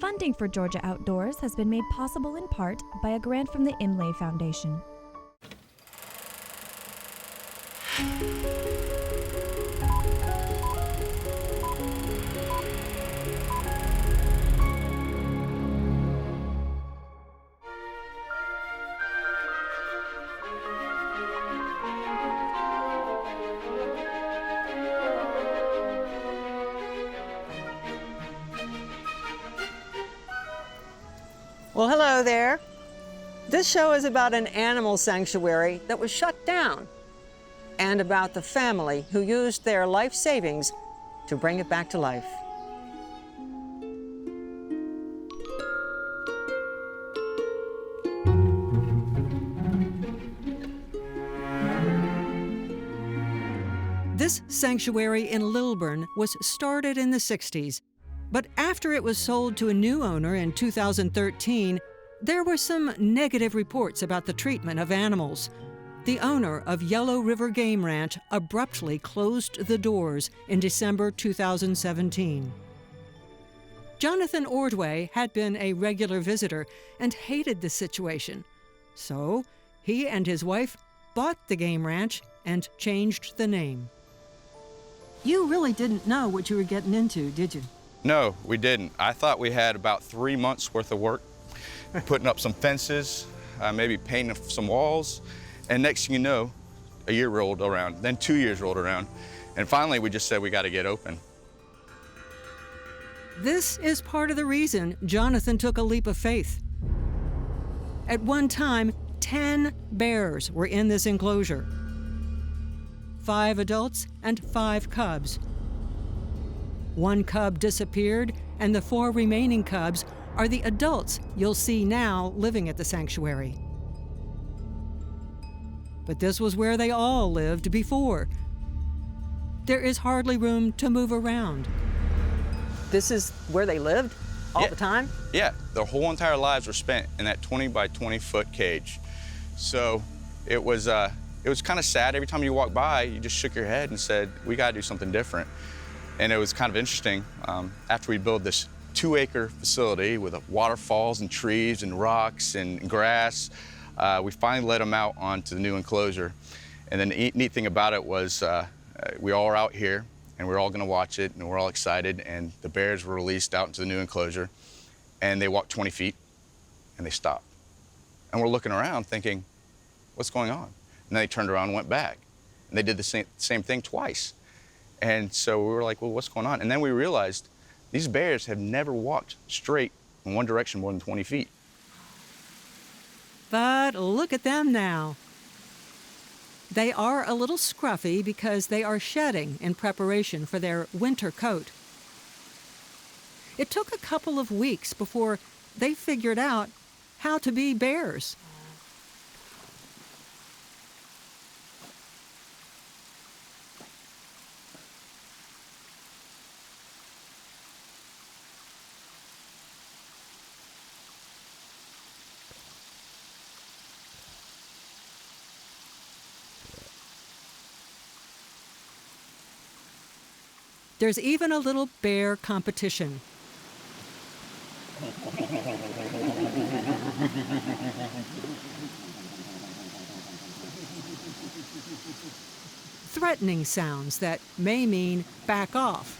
Funding for Georgia Outdoors has been made possible in part by a grant from the Imlay Foundation. Well, hello there. This show is about an animal sanctuary that was shut down and about the family who used their life savings to bring it back to life. This sanctuary in Lilburn was started in the 60s, but after it was sold to a new owner in 2013, there were some negative reports about the treatment of animals. The owner of Yellow River Game Ranch abruptly closed the doors in December 2017. Jonathan Ordway had been a regular visitor and hated the situation. So he and his wife bought the game ranch and changed the name. You really didn't know what you were getting into, did you? No, we didn't. I thought we had about 3 months worth of work, putting up some fences, maybe painting some walls, and next thing you know, a year rolled around, then 2 years rolled around, and finally we just said we got to get open. This is part of the reason Jonathan took a leap of faith. At one time, 10 bears were in this enclosure. 5 adults and 5 cubs. 1 cub disappeared, and the 4 remaining cubs are the adults you'll see now living at the sanctuary. But this was where they all lived before. There is hardly room to move around. This is where they lived all the time? Yeah, their whole entire lives were spent in that 20 by 20 foot cage. So it was kind of sad. Every time you walked by, you just shook your head and said, we got to do something different. And it was kind of interesting. After we built this 2-acre facility with waterfalls and trees and rocks and grass, we finally let them out onto the new enclosure. And then the neat thing about it was we all were out here and we were all going to watch it and we're all excited. And the bears were released out into the new enclosure and they walked 20 feet and they stopped. And we're looking around thinking, what's going on? And then they turned around and went back. And they did the same thing twice. And so we were like, well, what's going on? And then we realized these bears have never walked straight in one direction more than 20 feet. But look at them now. They are a little scruffy because they are shedding in preparation for their winter coat. It took a couple of weeks before they figured out how to be bears. There's even a little bear competition. Threatening sounds that may mean back off.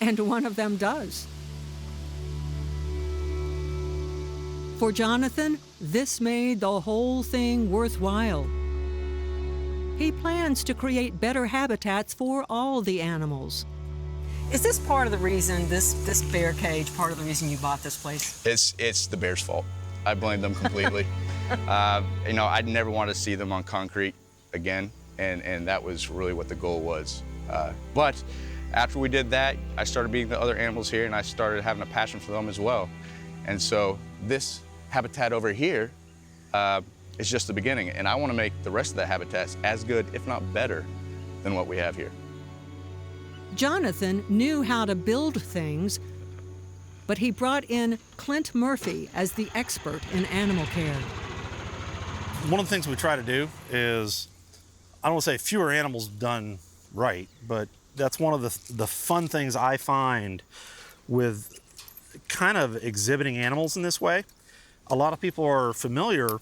And one of them does. For Jonathan, this made the whole thing worthwhile. He plans to create better habitats for all the animals. Is this part of the reason, this bear cage, part of the reason you bought this place? It's the bears' fault. I blame them completely. I never wanted to see them on concrete again, and that was really what the goal was. But after we did that, I started meeting the other animals here, and I started having a passion for them as well. And so this habitat over here is just the beginning, and I want to make the rest of the habitats as good, if not better, than what we have here. Jonathan knew how to build things, but he brought in Clint Murphy as the expert in animal care. One of the things we try to do is, I don't want to say fewer animals done right, but that's one of the fun things I find with kind of exhibiting animals in this way. A lot of people are familiar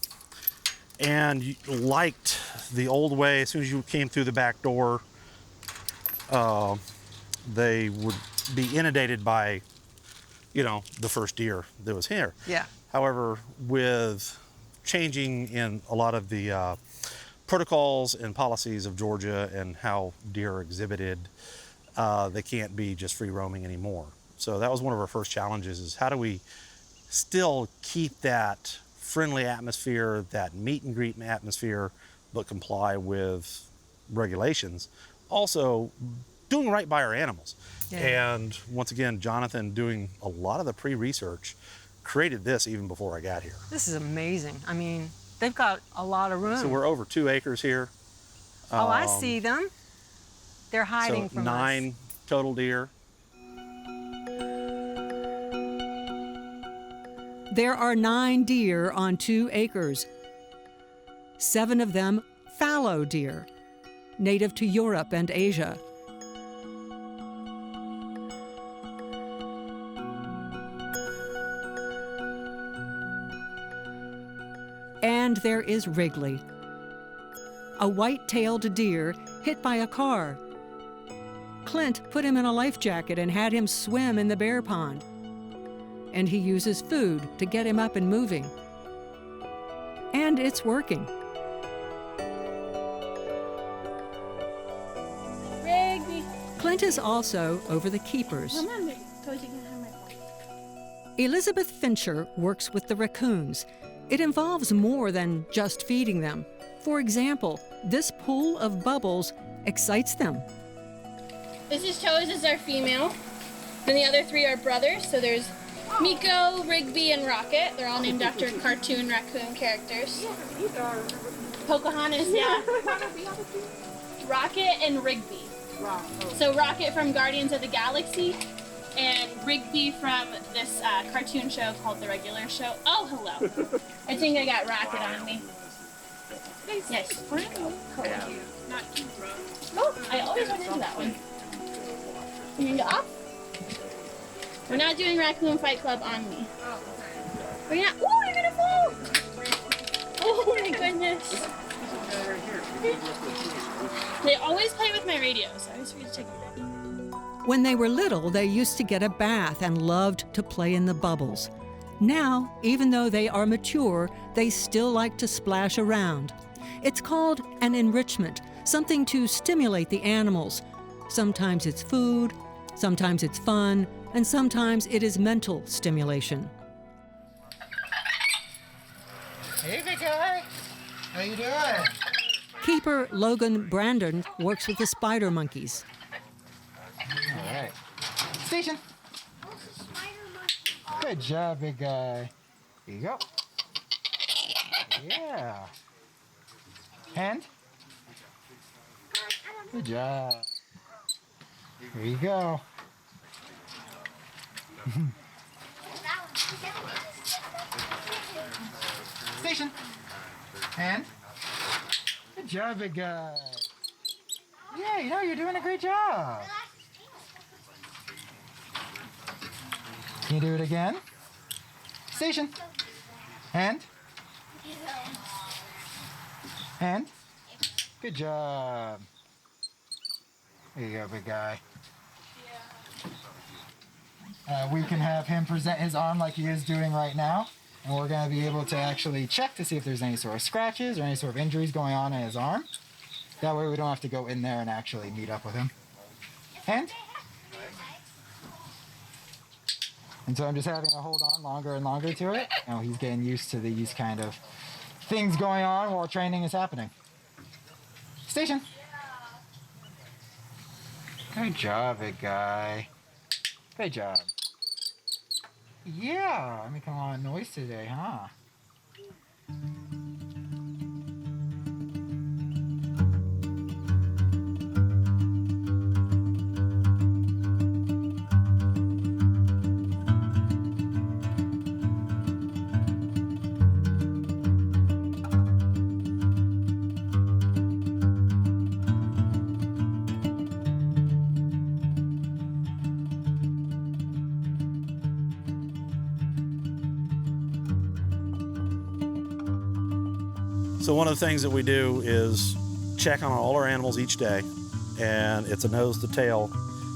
and liked the old way. As soon as you came through the back door, they would be inundated by, the first deer that was here. Yeah. However, with changing in a lot of the protocols and policies of Georgia and how deer are exhibited, they can't be just free roaming anymore. So that was one of our first challenges, is how do we still keep that friendly atmosphere, that meet and greet atmosphere, but comply with regulations. Also, doing right by our animals. Yeah. And once again, Jonathan, doing a lot of the pre-research, created this even before I got here. This is amazing. I mean, they've got a lot of room. So we're over 2 acres here. Oh, I see them. They're hiding So from 9 us. total deer. There are 9 deer on 2 acres. 7 of them fallow deer, native to Europe and Asia. And there is Wrigley, a white-tailed deer hit by a car. Clint put him in a life jacket and had him swim in the bear pond. And he uses food to get him up and moving. And it's working. Rigby. Clint is also over the keepers. Elizabeth Fincher works with the raccoons. It involves more than just feeding them. For example, this pool of bubbles excites them. This is Toes, is our female. Then the other 3 are brothers. So there's Miko, Rigby, and Rocket. They're all named after cartoon raccoon characters. Pocahontas, yeah. Rocket and Rigby. So Rocket from Guardians of the Galaxy, and Rigby from this cartoon show called The Regular Show. Oh, hello. I think I got Rocket on me. Yes. Oh, I always run into that one. You can go up. We're not doing Raccoon Fight Club on me. We're not. Oh, you're gonna fall! Oh my goodness. They always play with my radio, so I always forget to take a break. When they were little, they used to get a bath and loved to play in the bubbles. Now, even though they are mature, they still like to splash around. It's called an enrichment, something to stimulate the animals. Sometimes it's food, sometimes it's fun, and sometimes it is mental stimulation. Hey, big guy. How you doing? Keeper Logan Brandon works with the spider monkeys. All right. Station. Good job, big guy. Here you go. Yeah. Hand. Good job. Here you go. Station. Hand. Good job, big guy. Yeah, you're doing a great job. Can you do it again? Station. Hand. Hand. Good job. There you go, big guy. We can have him present his arm like he is doing right now. And we're going to be able to actually check to see if there's any sort of scratches or any sort of injuries going on in his arm. That way we don't have to go in there and actually meet up with him. Hand. And so I'm just having to hold on longer and longer to it. Now he's getting used to these kind of things going on while training is happening. Station. Good job, big guy. Good job. Yeah, I'm making a lot of noise today, huh? So one of the things that we do is check on all our animals each day, and it's a nose to tail.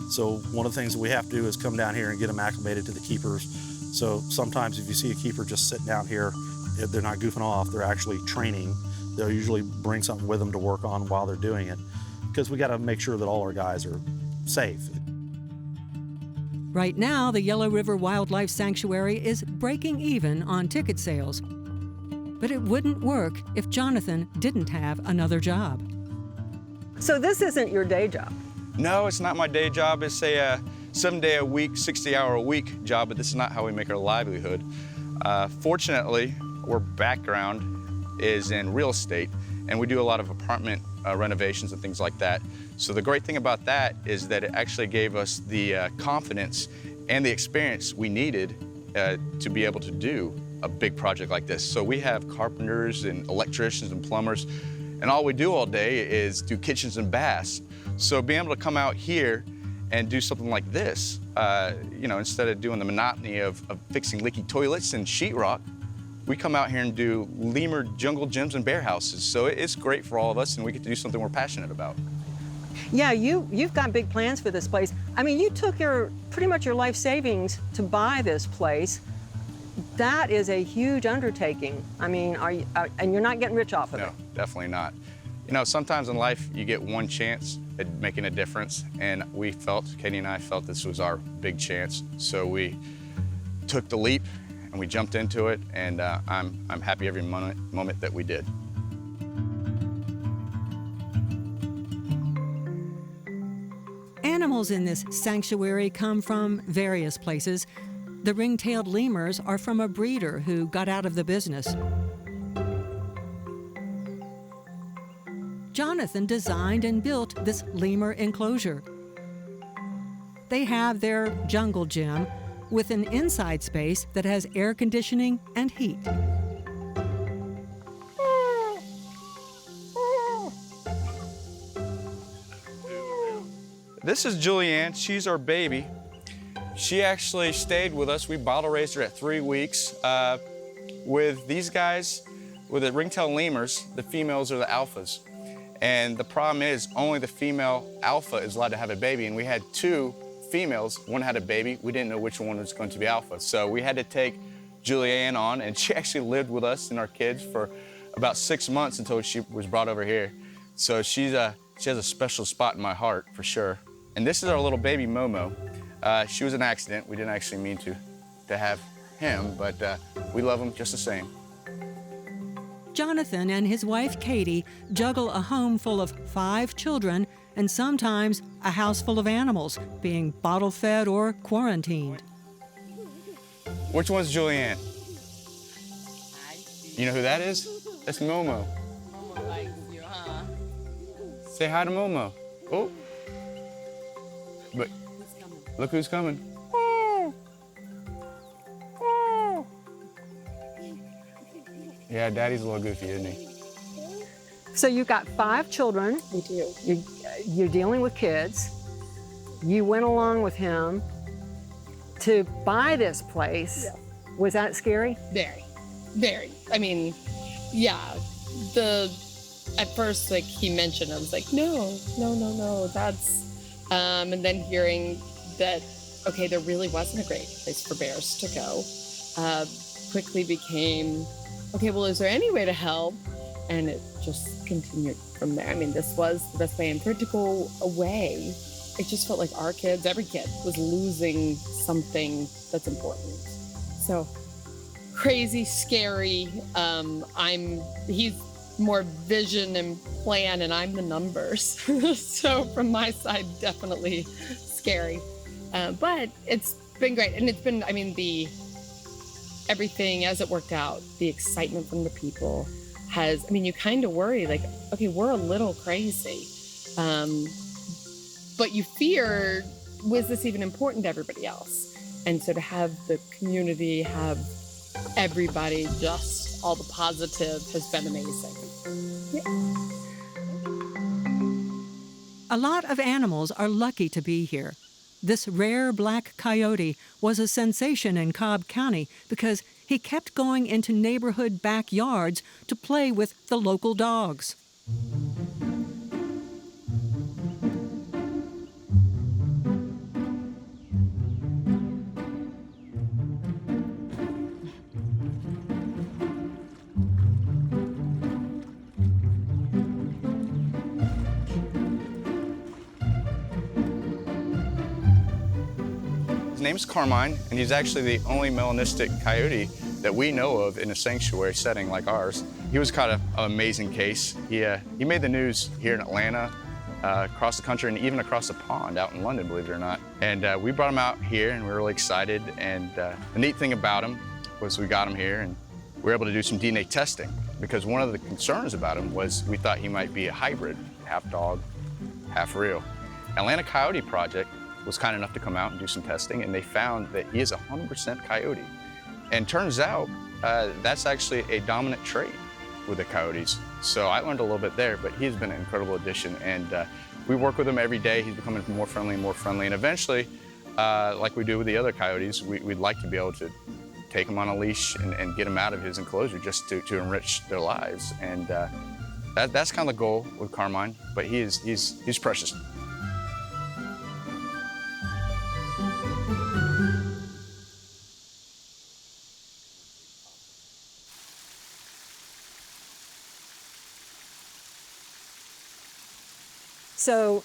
So one of the things that we have to do is come down here and get them acclimated to the keepers. So sometimes if you see a keeper just sitting down here, they're not goofing off, they're actually training. They'll usually bring something with them to work on while they're doing it, because we got to make sure that all our guys are safe. Right now, the Yellow River Wildlife Sanctuary is breaking even on ticket sales. But it wouldn't work if Jonathan didn't have another job. So this isn't your day job. No, it's not my day job. It's a 7-day-a-week, 60-hour-a-week job, but this is not how we make our livelihood. Fortunately, our background is in real estate, and we do a lot of apartment renovations and things like that. So the great thing about that is that it actually gave us the confidence and the experience we needed to be able to do a big project like this. So we have carpenters and electricians and plumbers, and all we do all day is do kitchens and baths. So being able to come out here and do something like this, instead of doing the monotony of fixing leaky toilets and sheetrock, we come out here and do lemur jungle gyms and bear houses. So it's great for all of us, and we get to do something we're passionate about. Yeah, you've got big plans for this place. I mean, you took pretty much your life savings to buy this place. That is a huge undertaking. I mean, and you're not getting rich off of it. No, definitely not. You know, sometimes in life you get one chance at making a difference, and Katie and I felt this was our big chance. So we took the leap and we jumped into it, and I'm happy every moment that we did. Animals in this sanctuary come from various places. The ring-tailed lemurs are from a breeder who got out of the business. Jonathan designed and built this lemur enclosure. They have their jungle gym with an inside space that has air conditioning and heat. This is Julianne. She's our baby. She actually stayed with us. We bottle raised her at 3 weeks. With these guys, with the ringtail lemurs, the females are the alphas. And the problem is only the female alpha is allowed to have a baby, and we had 2 females. One had a baby. We didn't know which one was going to be alpha. So we had to take Julianne on, and she actually lived with us and our kids for about 6 months until she was brought over here. So she has a special spot in my heart for sure. And this is our little baby Momo. She was an accident. We didn't actually mean to have him, but we love him just the same. Jonathan and his wife Katie juggle a home full of 5 children and sometimes a house full of animals being bottle-fed or quarantined. Which one's Julianne? You know who that is? That's Momo. Momo likes you, huh? Say hi to Momo. Oh. But look who's coming. Yeah, Daddy's a little goofy, isn't he? So you've got 5 children. We do. You're dealing with kids. You went along with him to buy this place. Yeah. Was that scary? Very, very. I mean, yeah. At first, like he mentioned, I was like, no, that's. And then hearing that, okay, there really wasn't a great place for bears to go, quickly became, okay, well, is there any way to help? And it just continued from there. I mean, this was the best way. And for it to go away, it just felt like our kids, every kid, was losing something that's important. So crazy, scary. He's more vision and plan, and I'm the numbers. So from my side, definitely scary. But it's been great. And it's been, I mean, everything as it worked out, the excitement from the people has, I mean, you kind of worry, like, okay, we're a little crazy. But you fear, was this even important to everybody else? And so to have the community, have everybody, just all the positive has been amazing. Yeah. A lot of animals are lucky to be here. This rare black coyote was a sensation in Cobb County because he kept going into neighborhood backyards to play with the local dogs. His name's Carmine, and he's actually the only melanistic coyote that we know of in a sanctuary setting like ours. He was kind of an amazing case. He made the news here in Atlanta, across the country, and even across the pond out in London, believe it or not. And we brought him out here, and we were really excited. And the neat thing about him was we got him here, and we were able to do some DNA testing, because one of the concerns about him was we thought he might be a hybrid, half dog, half real. Atlanta Coyote Project was kind enough to come out and do some testing, and they found that he is 100% coyote. And turns out that's actually a dominant trait with the coyotes. So I learned a little bit there, but he's been an incredible addition, and we work with him every day. He's becoming more friendly and more friendly, and eventually, like we do with the other coyotes, we'd like to be able to take him on a leash and get him out of his enclosure just to enrich their lives. And that's kind of the goal with Carmine, but he's precious. So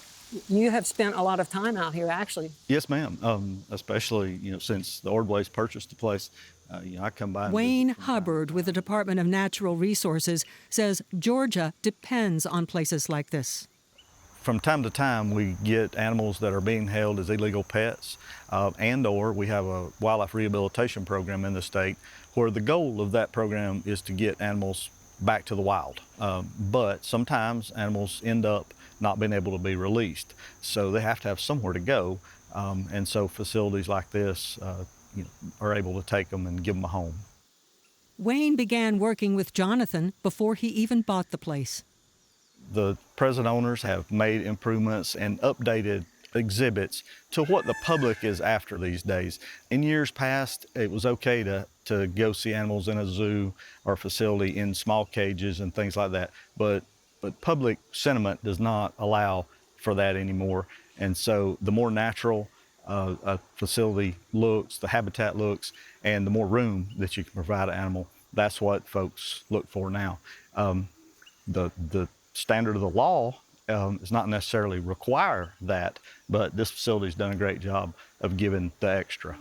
you have spent a lot of time out here, actually. Yes, ma'am. Especially, since the Ordways purchased the place, I come by. Wayne Hubbard with the Department of Natural Resources says Georgia depends on places like this. From time to time, we get animals that are being held as illegal pets, and/or we have a wildlife rehabilitation program in the state where the goal of that program is to get animals back to the wild. But sometimes animals end up not being able to be released, so they have to have somewhere to go, and so facilities like this are able to take them and give them a home. Wayne began working with Jonathan before he even bought the place. The present owners have made improvements and updated exhibits to what the public is after these days. In years past, it was okay to go see animals in a zoo or facility in small cages and things like that, but public sentiment does not allow for that anymore. And so the more natural a facility looks, the habitat looks, and the more room that you can provide an animal, that's what folks look for now. The standard of the law does not necessarily require that, but this facility's done a great job of giving the extra.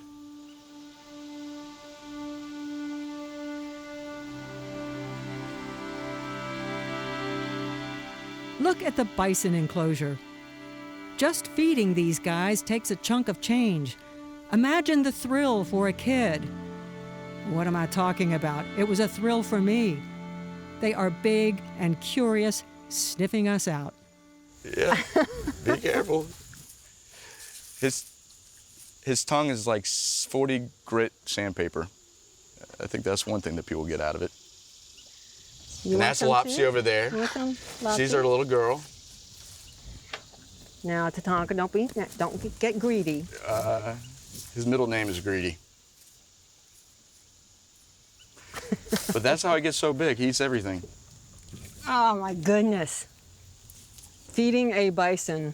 Look at the bison enclosure. Just feeding these guys takes a chunk of change. Imagine the thrill for a kid. What am I talking about? It was a thrill for me. They are big and curious, sniffing us out. Yeah, be careful. His tongue is like 40 grit sandpaper. I think that's one thing that people get out of it. And that's Lopsy over there. She's our little girl. Now, Tatanka, don't get greedy. His middle name is Greedy. But that's how he gets so big. He eats everything. Oh, my goodness. Feeding a bison.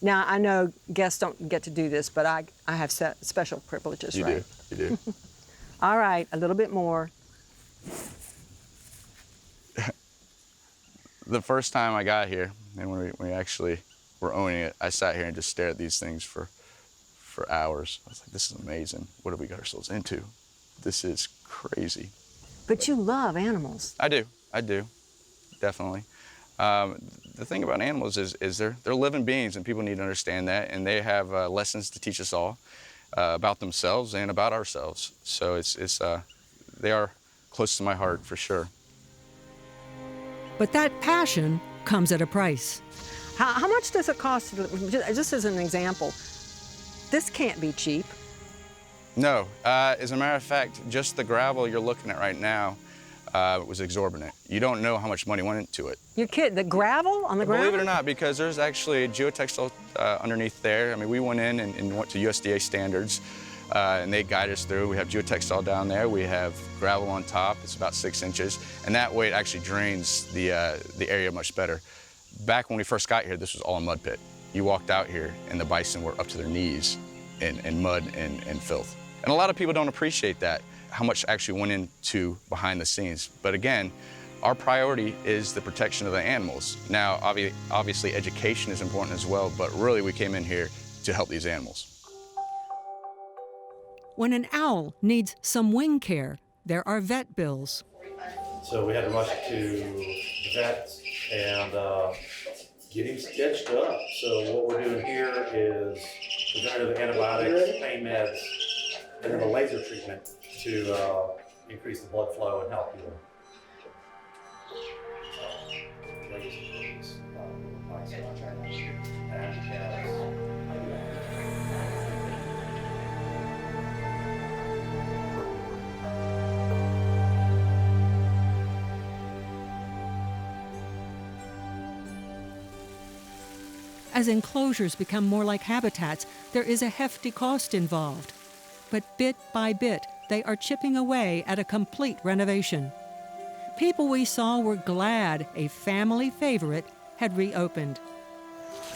Now, I know guests don't get to do this, but I have special privileges, You right? do, you do. All right, a little bit more. The first time I got here, and when we actually were owning it, I sat here and just stared at these things for hours. I was like, this is amazing. What have we got ourselves into? This is crazy. But you love animals. I do, definitely. The thing about animals is they're living beings, and people need to understand that, and they have lessons to teach us all about themselves and about ourselves. So they are close to my heart for sure. But that passion comes at a price. How much does it cost, just as an example? This can't be cheap. No, as a matter of fact, just the gravel you're looking at right now was exorbitant. You don't know how much money went into it. You're kidding, the gravel on the ground? Believe it or not, because there's actually a geotextile underneath there. I mean, we went in and went to USDA standards. and they guide us through. We have geotextile down there. We have gravel on top. It's about 6 inches, and that way it actually drains the area much better. Back when we first got here, this was all a mud pit. You walked out here, and the bison were up to their knees in mud and filth. And a lot of people don't appreciate that, how much actually went into behind the scenes. But again, our priority is the protection of the animals. Now, obviously, education is important as well, but really we came in here to help these animals. When an owl needs some wing care, there are vet bills. So we had to rush to the vet and get him stitched up. So what we're doing here is preventative antibiotics, pain meds, and then a laser treatment to increase the blood flow and help heal. As enclosures become more like habitats, there is a hefty cost involved. But bit by bit, they are chipping away at a complete renovation. People we saw were glad a family favorite had reopened.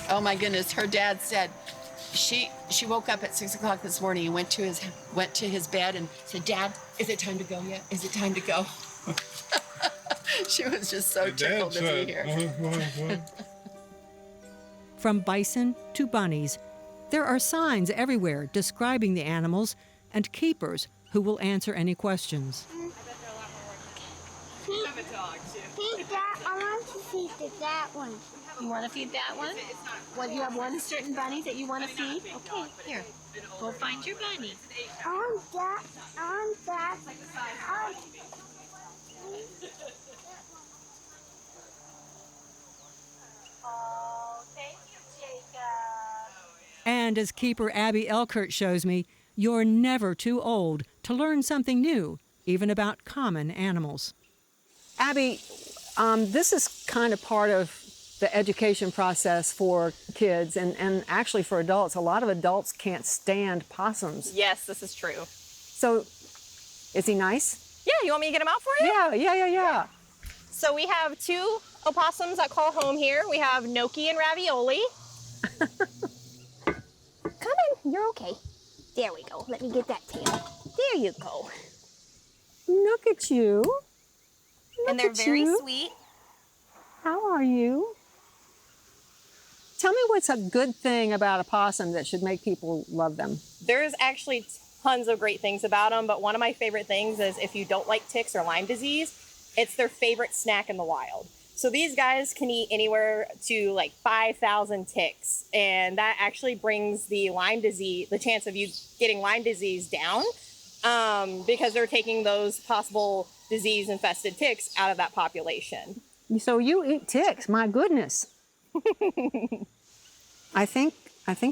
Oh my goodness, her dad said she woke up at 6 o'clock this morning and went to his bed and said, "Dad, is it time to go yet? Is it time to go?" She was just so tickled to be here. From bison to bunnies, there are signs everywhere describing the animals and keepers who will answer any questions. Feed that. I want to feed that one. You want to feed that one? Well, you have one certain bunny that you want to feed? Okay, here. Go find your bunny. I want that. I want that. Oh, thank you, Jacob. And as keeper Abby Elkert shows me, you're never too old to learn something new, even about common animals. Abby, this is kind of part of the education process for kids and actually for adults. A lot of adults can't stand possums. Yes, this is true. So, is he nice? Yeah, you want me to get him out for you? Yeah. So we have 2 opossums that call home here. We have Noki and Ravioli. Come in. You're okay. There we go. Let me get that tail. There you go. Look at you. And they're very sweet. How are you? Tell me what's a good thing about a possum that should make people love them. There's actually tons of great things about them, but one of my favorite things is if you don't like ticks or Lyme disease, it's their favorite snack in the wild. So these guys can eat anywhere to like 5,000 ticks, and that actually brings the Lyme disease, the chance of you getting Lyme disease down, because they're taking those possible disease-infested ticks out of that population. So you eat ticks, my goodness. I think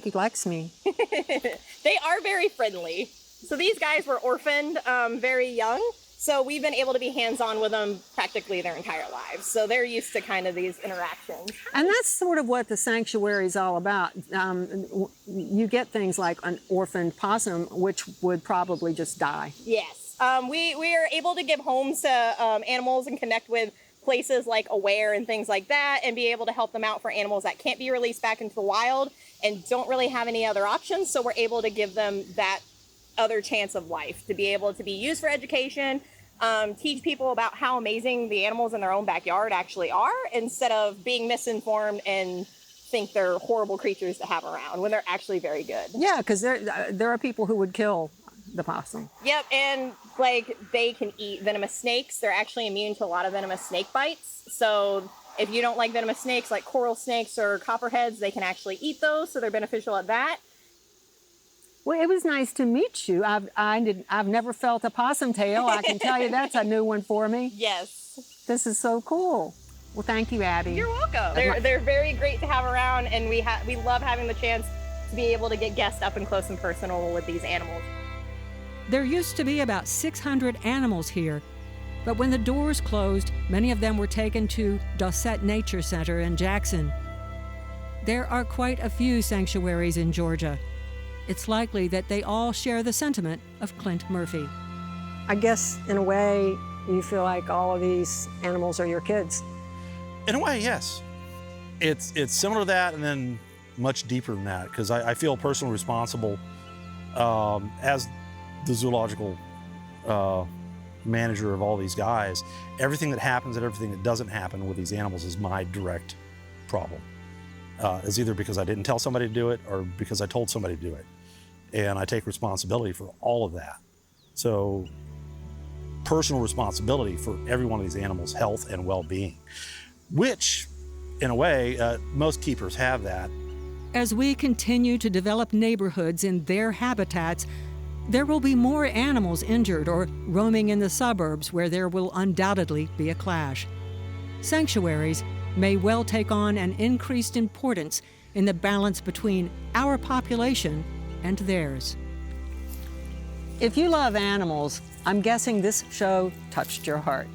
he likes me. They are very friendly. So these guys were orphaned very young. So we've been able to be hands-on with them practically their entire lives. So they're used to kind of these interactions. And that's sort of what the sanctuary is all about. You get things like an orphaned possum, which would probably just die. Yes. We are able to give homes to animals and connect with places like Aware and things like that, and be able to help them out for animals that can't be released back into the wild and don't really have any other options. So we're able to give them that other chance of life, to be able to be used for education, teach people about how amazing the animals in their own backyard actually are, instead of being misinformed and think they're horrible creatures to have around when they're actually very good. Yeah, because there are people who would kill the possum. Yep, and like they can eat venomous snakes. They're actually immune to a lot of venomous snake bites. So if you don't like venomous snakes like coral snakes or copperheads, they can actually eat those, so they're beneficial at that. Well, it was nice to meet you. I've never felt a possum tail. I can tell you that's a new one for me. Yes. This is so cool. Well, thank you, Abby. You're welcome. They're very great to have around, and we love having the chance to be able to get guests up and close and personal with these animals. There used to be about 600 animals here, but when the doors closed, many of them were taken to Dossett Nature Center in Jackson. There are quite a few sanctuaries in Georgia, it's likely that they all share the sentiment of Clint Murphy. I guess, in a way, you feel like all of these animals are your kids. In a way, yes. It's similar to that, and then much deeper than that, because I feel personally responsible as the zoological manager of all these guys. Everything that happens and everything that doesn't happen with these animals is my direct problem. It's either because I didn't tell somebody to do it or because I told somebody to do it. And I take responsibility for all of that. So, personal responsibility for every one of these animals' health and well-being, which, in a way, most keepers have that. As we continue to develop neighborhoods in their habitats, there will be more animals injured or roaming in the suburbs where there will undoubtedly be a clash. Sanctuaries may well take on an increased importance in the balance between our population and theirs. If you love animals, I'm guessing this show touched your heart.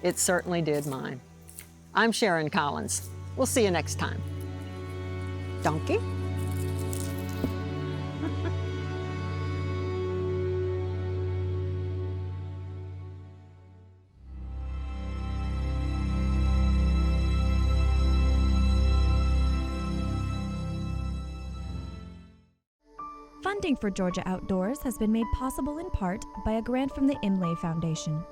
It certainly did mine. I'm Sharon Collins. We'll see you next time. Donkey? Funding for Georgia Outdoors has been made possible in part by a grant from the Imlay Foundation.